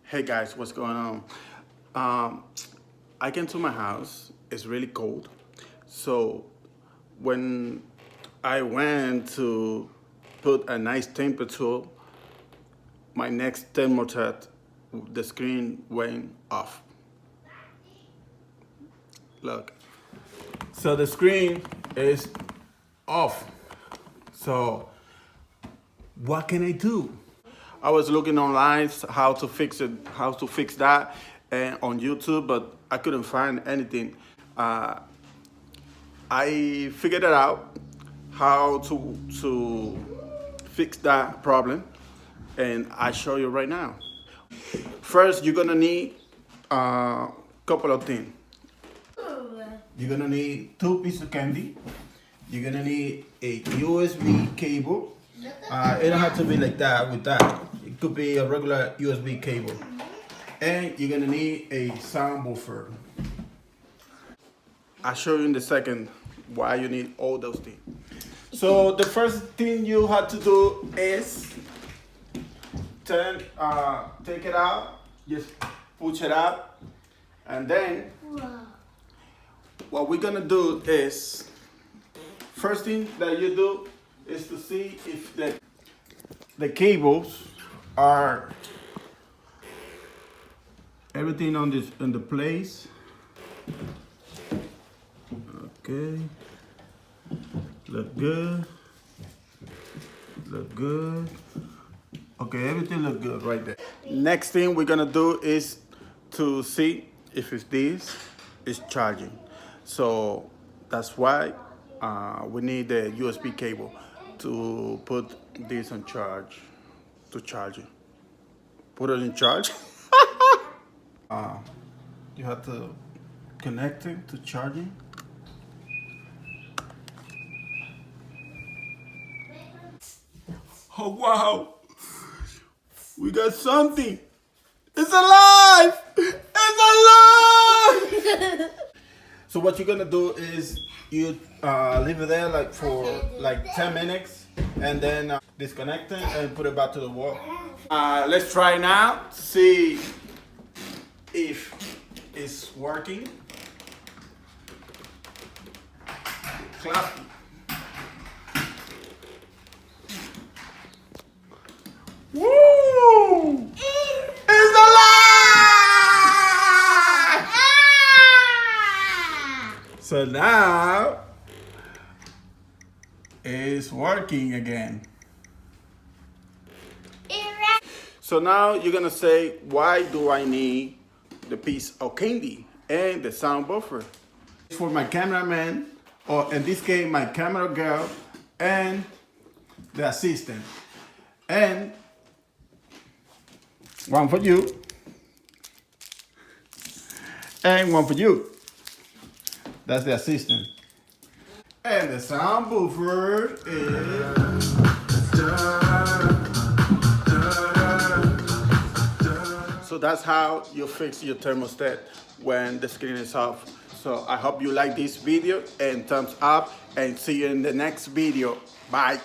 Hey guys, what's going on? Um, I came to my house. It's really cold. So when I went to put a nice temperature, my next thermostat, the screen went off. Look. So the screen is off. So what can I do? I was looking online how to fix it, how to fix that, and on YouTube, but I couldn't find anything. Uh, I figured it out how to fix that problem, and I show you right now. First, you're gonna need a couple of things. You're gonna need 2 pieces of candy. You're gonna need a USB cable. It don't have to be like that with that. It could be a regular USB cable. And you're gonna need a sound buffer. I'll show you in a second why you need all those things. So the first thing you have to do is take it out, just push it up, and then what we're gonna do is, first thing that you do is to see if the cables are everything on this in the place. Okay, look good, look good. Okay, everything look good right there. Next thing we're gonna do is to see if this is charging. So that's why we need the USB cable to put this on charge, to charge it. Put it in charge. You have to connect it to charging. Oh wow, we got something. It's alive! It's alive! So what you're gonna do is you leave it there like for like 10 minutes and then disconnect it and put it back to the wall. Let's try now to see if it's working. Clap. Woo! It's alive! So now it's working again. So now you're gonna say, why do I need the piece of candy and the sound buffer? For my cameraman, or in this case, my camera girl and the assistant. And one for you. And one for you. That's the assistant. And the sound buffer is... So that's how you fix your thermostat when the screen is off. So I hope you like this video and thumbs up and see you in the next video. Bye.